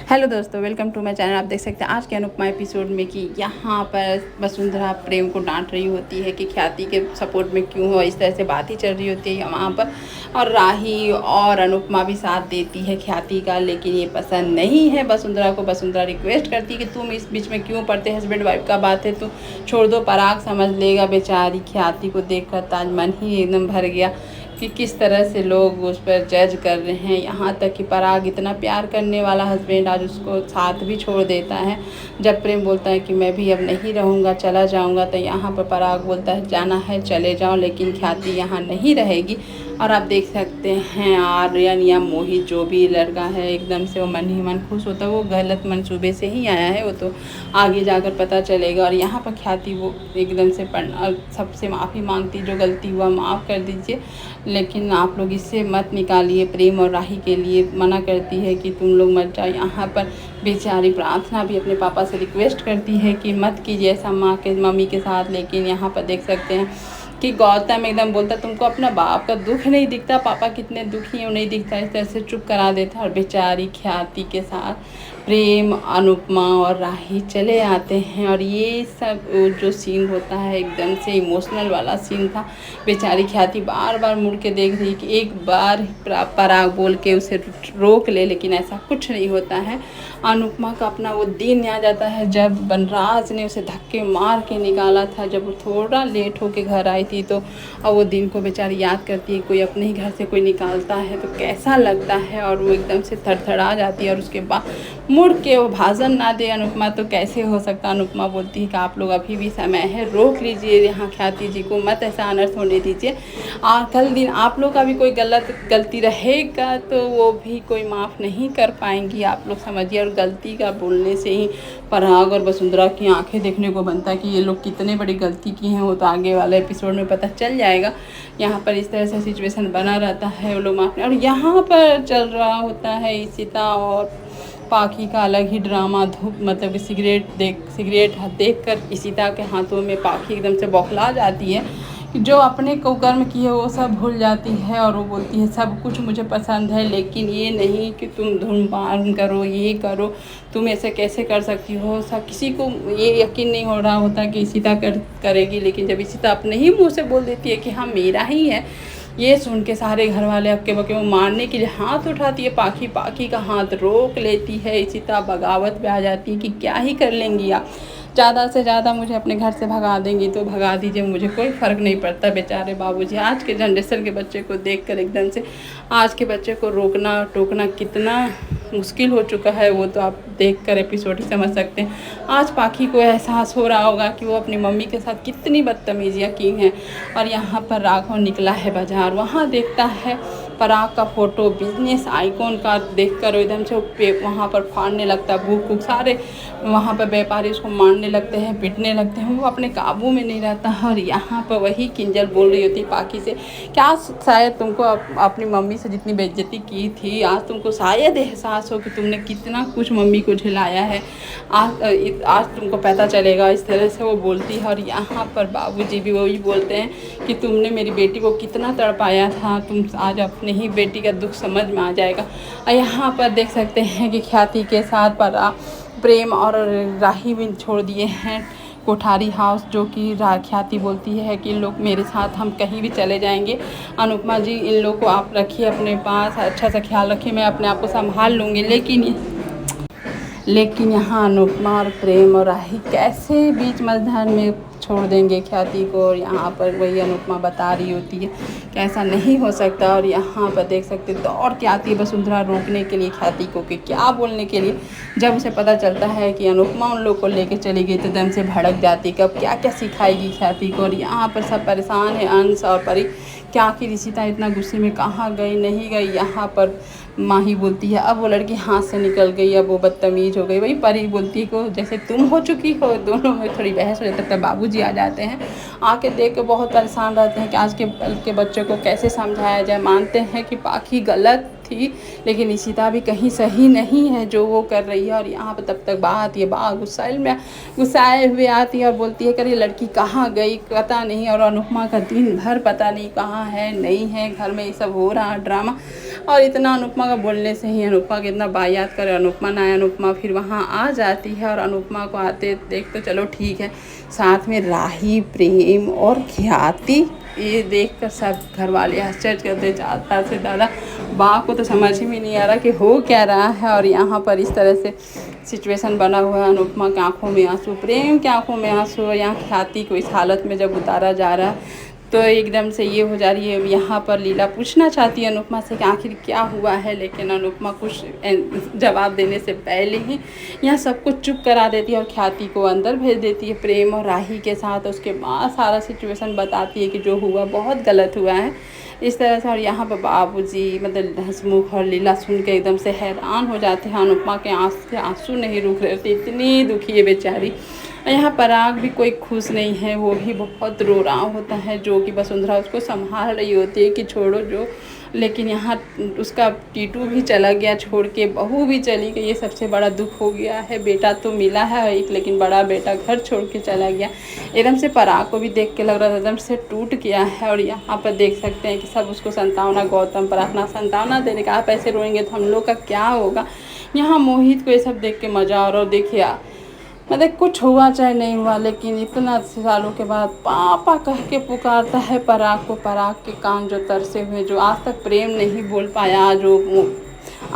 Hello दोस्तों, welcome to my channel. आप देख सकते हैं आज के अनुपमा एपिसोड में कि यहाँ पर वसुंधरा प्रेम को डांट रही होती है कि ख्याति के सपोर्ट में क्यों हो, इस तरह से बात ही चल रही होती है वहाँ पर। और राही और अनुपमा भी साथ देती है ख्याति का, लेकिन ये पसंद नहीं है वसुंधरा को। वसुंधरा रिक्वेस्ट करती है कि तुम इस बीच में क्यों पड़ते, हस्बैंड वाइफ का बात है तो छोड़ दो, पराग समझ लेगा। बेचारी ख्याति को देख कर ताज मन ही एकदम भर गया कि किस तरह से लोग उस पर जज कर रहे हैं। यहाँ तक कि पराग इतना प्यार करने वाला हस्बैंड आज उसको साथ भी छोड़ देता है। जब प्रेम बोलता है कि मैं भी अब नहीं रहूँगा, चला जाऊँगा, तो यहाँ पर पराग बोलता है जाना है चले जाओ, लेकिन ख्याति यहाँ नहीं रहेगी। और आप देख सकते हैं आर्यन या मोहित जो भी लड़का है एकदम से वो मन ही मन खुश होता है। वो गलत मंसूबे से ही आया है, वो तो आगे जाकर पता चलेगा। और यहाँ पर ख्याति वो एकदम से सबसे माफ़ी मांगती, जो गलती हुआ माफ़ कर दीजिए, लेकिन आप लोग इससे मत निकालिए। प्रेम और राही के लिए मना करती है कि तुम लोग मत जाओ। यहाँ पर बेचारी प्रार्थना भी अपने पापा से रिक्वेस्ट करती है कि मत कीजिए ऐसा मम्मी के साथ। लेकिन यहाँ पर देख सकते हैं कि गौतम एकदम बोलता तुमको अपना बाप का दुख नहीं दिखता, पापा कितने दुखी हैं वो नहीं दिखता, इस तरह से चुप करा देता। और बेचारी ख्याति के साथ प्रेम, अनुपमा और राही चले आते हैं। और ये सब जो सीन होता है एकदम से इमोशनल वाला सीन था। बेचारी ख्याति बार बार मुड़ के देख रही कि एक बार पराग बोल के उसे रोक ले, लेकिन ऐसा कुछ नहीं होता है। अनुपमा का अपना वो दिन आ जाता है जब बनराज ने उसे धक्के मार के निकाला था, जब वो थोड़ा लेट होके घर आई थी। तो अब वो दिन को बेचारी याद करती है, कोई अपने ही घर से कोई निकालता है तो कैसा लगता है। और वो एकदम से थरथरा जाती है। और उसके बाद मुड़ के वो भाषण ना दे अनुपमा तो कैसे हो सकता। अनुपमा बोलती है कि आप लोग अभी भी समय है, रोक लीजिए यहाँ ख्याति जी को, मत ऐसा अनर्थ होने दीजिए। और कल दिन आप लोग का भी कोई गलती रहेगा तो वो भी कोई माफ़ नहीं कर पाएंगी, आप लोग समझिए। और गलती का बोलने से ही पराग और वसुंधरा की आंखें देखने को बनता है कि ये लोग कितने बड़ी गलती की हैं, वो तो आगे वाले एपिसोड में पता चल जाएगा। यहाँ पर इस तरह से सिचुएशन बना रहता है, वो लोग माफ़। और यहाँ पर चल रहा होता है इशिता और पाखी का अलग ही ड्रामा। धूप मतलब कि सिगरेट देख कर इशिता के हाथों में पाखी एकदम से बौखला जाती है कि जो अपने को कर्म किए वो सब भूल जाती है। और वो बोलती है सब कुछ मुझे पसंद है, लेकिन ये नहीं कि तुम धूम्रपान करो, ये करो, तुम ऐसे कैसे कर सकती हो। सब किसी को ये यकीन नहीं हो रहा होता कि इशिता करेगी, लेकिन जब इशिता अपने ही मुँह से बोल देती है कि हाँ मेरा ही है, ये सुन के सारे घर वाले अक्के बक्के वो मारने के लिए हाथ उठाती है। पाखी का हाथ रोक लेती है। इशिता बगावत पे आ जाती है कि क्या ही कर लेंगी आप, ज़्यादा से ज़्यादा मुझे अपने घर से भगा देंगी तो भगा दीजिए, मुझे कोई फ़र्क नहीं पड़ता। बेचारे बाबूजी आज के जनरेशन के बच्चे को देखकर एकदम से आज के बच्चे को रोकना टोकना कितना मुश्किल हो चुका है, वो तो आप देखकर एपिसोड ही समझ सकते हैं। आज पाखी को एहसास हो रहा होगा कि वो अपनी मम्मी के साथ कितनी बदतमीजियाँ की हैं। और यहाँ पर राघव निकला है बाज़ार, वहाँ देखता है पराग का फ़ोटो बिजनेस आइकॉन का देखकर एकदम से वहाँ पर फाड़ने लगता है। भूख सारे वहाँ पर व्यापारी उसको मारने लगते हैं, पीटने लगते हैं, वो अपने काबू में नहीं रहता है। और यहाँ पर वही किंजल बोल रही होती है पाखी से, क्या शायद तुमको अपनी मम्मी से जितनी बेइज्जती की थी आज तुमको शायद एहसास हो कि तुमने कितना कुछ मम्मी को झिलाया है, आज तुमको पता चलेगा। इस तरह से वो बोलती है। और यहाँ पर बाबूजी भी वही बोलते हैं कि तुमने मेरी बेटी को कितना तड़पाया था, तुम आज अपने ही बेटी का दुख समझ में आ जाएगा। और यहाँ पर देख सकते हैं कि ख्याति के साथ प्रेम और राही भी छोड़ दिए हैं कोठारी हाउस, जो कि ख्याति बोलती है कि इन लोग मेरे साथ हम कहीं भी चले जाएंगे, अनुपमा जी इन लोग को आप रखिए अपने पास, अच्छा सा ख्याल रखिए, मैं अपने आप को संभाल लूँगी। लेकिन यहाँ अनुपमा और प्रेम और राही कैसे बीच मध्याह्न में छोड़ देंगे ख्याति को। और यहाँ पर वही अनुपमा बता रही होती है कि ऐसा नहीं हो सकता। और यहाँ पर देख सकते दौड़ के आती है वसुंधरा रोकने के लिए ख्याति को कि क्या बोलने के लिए। जब उसे पता चलता है कि अनुपमा उन लोग को लेके चली गई तो एकदम से भड़क जाती कि अब क्या क्या सिखाएगी ख्याति को। और यहाँ पर सब परेशान है, अंश और परी, क्या आखिर इशिता इतना गुस्से में कहाँ गई नहीं गई। यहाँ पर माही बोलती है अब वो लड़की हाथ से निकल गई, अब वो बदतमीज़ हो गई। वही परी बोलती को जैसे तुम हो चुकी हो। दोनों में थोड़ी बहस हो जाती है। तब बाबूजी आ जाते हैं, आके देख के बहुत परेशान रहते हैं कि आज के बच्चे को कैसे समझाया जाए। मानते हैं कि पाखी गलत थी, लेकिन इशिता भी कहीं सही नहीं है जो वो कर रही है। और यहाँ पर तब तक बात ये गुस्साए हुए आती है और बोलती है कि ये लड़की कहाँ गई पता नहीं। और अनुपमा का दिन भर पता नहीं कहाँ है नहीं है, घर में ये सब हो रहा ड्रामा। और इतना अनुपमा का बोलने से ही अनुपमा कितना बायात करे, अनुपमा ना आए, अनुपमा फिर वहाँ आ जाती है और अनुपमा को आते देख तो चलो ठीक है, साथ में राही, प्रेम और ख्याति, ये देखकर सब घर वाले आश्चर्य करते, ज़्यादा से ज़्यादा बा को तो समझ में नहीं आ रहा कि हो क्या रहा है। और यहाँ पर इस तरह से सिचुएशन बना हुआ है, अनुपमा की आंखों में आंसू, प्रेम की आंखों में आंसू, और यहाँ ख्याति को इस हालत में जब उतारा जा रहा है तो एकदम से ये हो जा रही है। यहाँ पर लीला पूछना चाहती है अनुपमा से कि आखिर क्या हुआ है, लेकिन अनुपमा कुछ जवाब देने से पहले ही यहाँ सब कुछ चुप करा देती है और ख्याति को अंदर भेज देती है प्रेम और राही के साथ। उसके बाद सारा सिचुएशन बताती है कि जो हुआ बहुत गलत हुआ है इस तरह से। और यहाँ पर बाबूजी मतलब हंसमुख और लीला सुन के एकदम से हैरान हो जाते हैं, अनुपमा के आँख से आंसू नहीं रुक रहे थे, इतनी दुखी है बेचारी। यहाँ पराग भी कोई खुश नहीं है, वो भी बहुत रो रहा होता है, जो कि वसुंधरा उसको संभाल रही होती है कि छोड़ो जो, लेकिन यहाँ उसका टीटू भी चला गया छोड़ के, बहू भी चली गई, ये सबसे बड़ा दुख हो गया है। बेटा तो मिला है एक, लेकिन बड़ा बेटा घर छोड़ के चला गया। एकदम से पराग को भी देख के लग रहा था एकदम से टूट गया है। और यहाँ पर देख सकते हैं कि सब उसको संतावना, गौतम प्रार्थना संतावना देने का, आप ऐसे रोएंगे तो हम लोग का क्या होगा। यहाँ मोहित को ये सब देख के मज़ा आ रहा, और देखिए मतलब कुछ हुआ चाहे नहीं हुआ, लेकिन इतना सालों के बाद पापा कह के पुकारता है पराग को। पराग के कान जो तरसे हुए, जो आज तक प्रेम नहीं बोल पाया, जो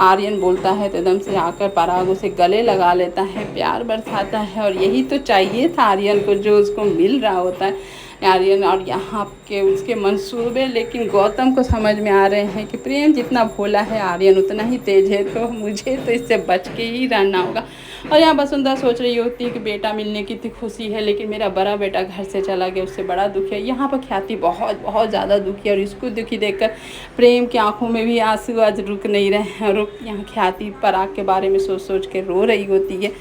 आर्यन बोलता है तो एकदम से आकर पराग उसे गले लगा लेता है, प्यार बरसाता है। और यही तो चाहिए था आर्यन को, जो उसको मिल रहा होता है आर्यन। और यहाँ के उसके मंसूबे लेकिन गौतम को समझ में आ रहे हैं कि प्रेम जितना भोला है आर्यन उतना ही तेज है, तो मुझे तो इससे बच के ही रहना होगा। और यहाँ वसुंधरा सोच रही होती है कि बेटा मिलने की थी खुशी है, लेकिन मेरा बड़ा बेटा घर से चला गया, उससे बड़ा दुख है। यहाँ पर ख्याति बहुत बहुत ज़्यादा दुखी है, और इसको दुखी देखकर प्रेम की आंखों में भी आंसू आज रुक नहीं रहे हैं। रुक यहाँ ख्याति पराग के बारे में सोच सोच के रो रही होती है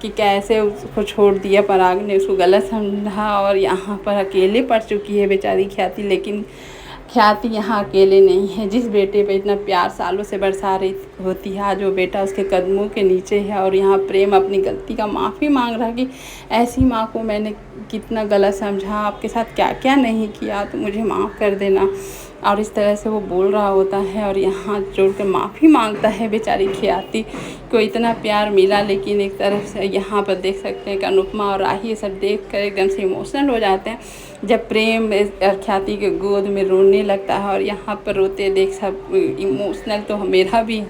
कि कैसे उसको छोड़ दिया पराग ने, उसको गलत समझा, और यहाँ पर अकेले पड़ चुकी है बेचारी ख्याति। लेकिन ख्याति यहाँ अकेले नहीं है, जिस बेटे पे इतना प्यार सालों से बरसा रही होती है, आज वो बेटा उसके कदमों के नीचे है। और यहाँ प्रेम अपनी गलती का माफ़ी मांग रहा है कि ऐसी माँ को मैंने कितना गलत समझा, आपके साथ क्या क्या नहीं किया, तो मुझे माफ़ कर देना। और इस तरह से वो बोल रहा होता है, और यहाँ जोड़ कर माफ़ी मांगता है बेचारी ख्याति को। इतना प्यार मिला, लेकिन एक तरफ से यहाँ पर देख सकते हैं कि अनुपमा और राही ये सब देख कर एकदम से इमोशनल हो जाते हैं, जब प्रेम ख्याति के गोद में रोने लगता है। और यहाँ पर रोते देख सब इमोशनल तो मेरा भी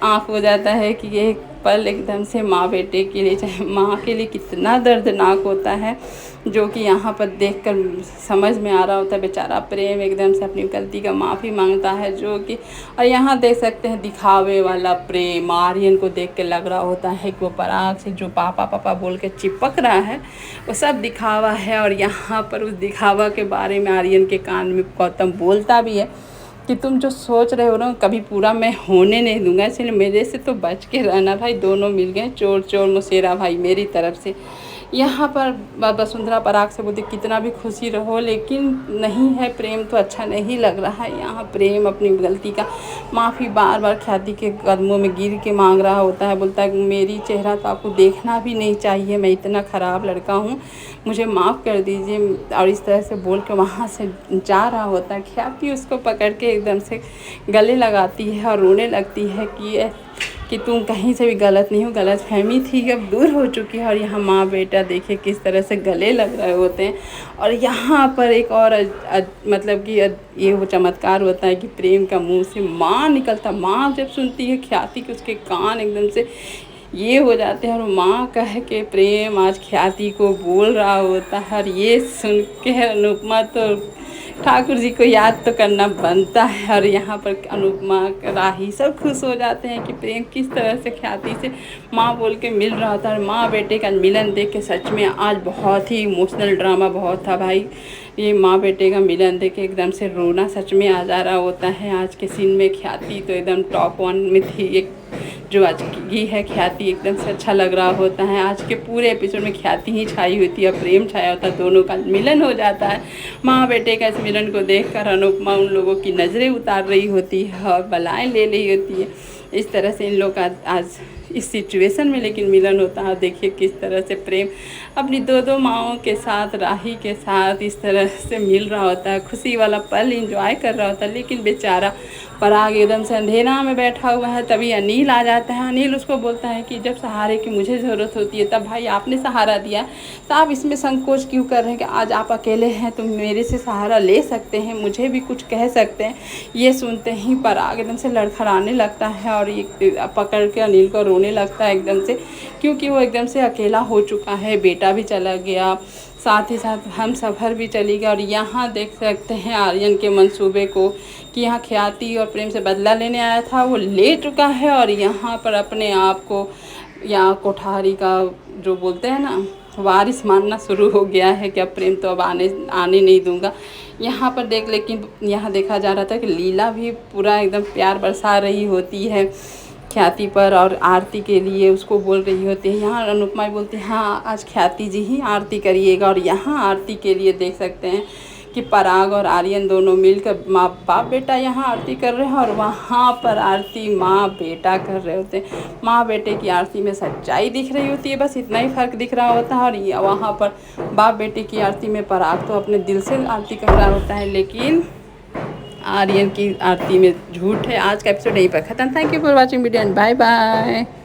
आँख हो जाता है कि ये पल एकदम से माँ बेटे के लिए, चाहे माँ के लिए कितना दर्दनाक होता है, जो कि यहाँ पर देखकर समझ में आ रहा होता है। बेचारा प्रेम एकदम से अपनी गलती का माफ़ी मांगता है, जो कि और यहाँ देख सकते हैं दिखावे वाला प्रेम आर्यन को देख के लग रहा होता है कि वो पराग से जो पापा पापा बोल के चिपक रहा है वो सब दिखावा है। और यहाँ पर उस दिखावा के बारे में आर्यन के कान में गौतम बोलता भी है कि तुम जो सोच रहे हो ना कभी पूरा मैं होने नहीं दूंगा, इसलिए मेरे से तो बच के रहना भाई। दोनों मिल गए, चोर चोर मुसेरा भाई मेरी तरफ से। यहाँ पर वसुंधरा पराग से बोलती कितना भी खुशी रहो, लेकिन नहीं है प्रेम तो अच्छा नहीं लग रहा है। यहाँ प्रेम अपनी गलती का माफ़ी बार बार ख्याति के कदमों में गिर के मांग रहा होता है, बोलता है मेरी चेहरा तो आपको देखना भी नहीं चाहिए, मैं इतना ख़राब लड़का हूँ, मुझे माफ़ कर दीजिए। और इस तरह से बोल के वहाँ से जा रहा होता है। ख्याति उसको पकड़ के एकदम से गले लगाती है और रोने लगती है कि तुम कहीं से भी गलत नहीं हो, गलत फहमी थी अब दूर हो चुकी है। और यहाँ माँ बेटा देखिए किस तरह से गले लग रहे होते हैं। और यहाँ पर एक और मतलब कि ये वो चमत्कार होता है कि प्रेम का मुंह से माँ निकलता। माँ जब सुनती है ख्याति कि उसके कान एकदम से ये हो जाते हैं, और माँ कह के प्रेम आज ख्याति को बोल रहा होता है। और ये सुन के अनुपमा तो ठाकुर जी को याद तो करना बनता है। और यहाँ पर अनुपमा राही सब खुश हो जाते हैं कि प्रेम किस तरह से ख्याति से माँ बोल के मिल रहा था। और माँ बेटे का मिलन देख के सच में आज बहुत ही इमोशनल ड्रामा बहुत था भाई। ये माँ बेटे का मिलन देख के एकदम से रोना सच में आ जा रहा होता है। आज के सीन में ख्याति तो एकदम टॉप 1 में थी, एक जो आज की है ख्याति एकदम से अच्छा लग रहा होता है। आज के पूरे एपिसोड में ख्याति ही छाई हुई थी और प्रेम छाया होता है, दोनों का मिलन हो जाता है। माँ बेटे का इस मिलन को देखकर अनुपमा उन लोगों की नज़रें उतार रही होती है और बलाएं ले रही होती है। इस तरह से इन लोग का आज इस सिचुएशन में लेकिन मिलन होता है। देखिए किस तरह से प्रेम अपनी दो माँओं के साथ, राही के साथ इस तरह से मिल रहा होता है, खुशी वाला पल एंजॉय कर रहा होता है। लेकिन बेचारा पराग एकदम से अंधेरा में बैठा हुआ है। तभी अनिल आ जाता है। अनिल उसको बोलता है कि जब सहारे की मुझे ज़रूरत होती है तब भाई आपने सहारा दिया, तो आप इसमें संकोच क्यों कर रहे हैं कि आज आप अकेले हैं तो मेरे से सहारा ले सकते हैं, मुझे भी कुछ कह सकते हैं। ये सुनते ही पराग एकदम से लड़खड़ाने लगता है और ये पकड़ के अनिल को रोने लगता है एकदम से, क्योंकि वो एकदम से अकेला हो चुका है। बेटा भी चला गया, साथ ही साथ हम सफ़र भी चली गई। और यहाँ देख सकते हैं आर्यन के मंसूबे को कि यहाँ ख्याति और प्रेम से बदला लेने आया था, वो ले चुका है। और यहाँ पर अपने आप को यहाँ कोठारी का जो बोलते हैं ना वारिस मानना शुरू हो गया है कि अब प्रेम तो अब आने नहीं दूंगा। यहाँ पर लेकिन यहाँ देखा जा रहा था कि लीला भी पूरा एकदम प्यार बरसा रही होती है ख्याति पर और आरती के लिए उसको बोल रही होती है। यहाँ अनुपमा बोलती है हाँ आज ख्याति जी ही आरती करिएगा। और यहाँ आरती के लिए देख सकते हैं कि पराग और आर्यन दोनों मिलकर माँ बाप बेटा यहाँ आरती कर रहे हैं और वहाँ पर आरती माँ बेटा कर रहे होते हैं। माँ बेटे की आरती में सच्चाई दिख रही होती है, बस इतना ही फ़र्क दिख रहा होता है। और वहाँ पर बाप बेटे की आरती में पराग तो अपने दिल से आरती कर रहा होता है, लेकिन आर्यन की आरती में झूठ है। आज का एपिसोड यहीं पर ख़त्म। Thank you for watching video and bye bye.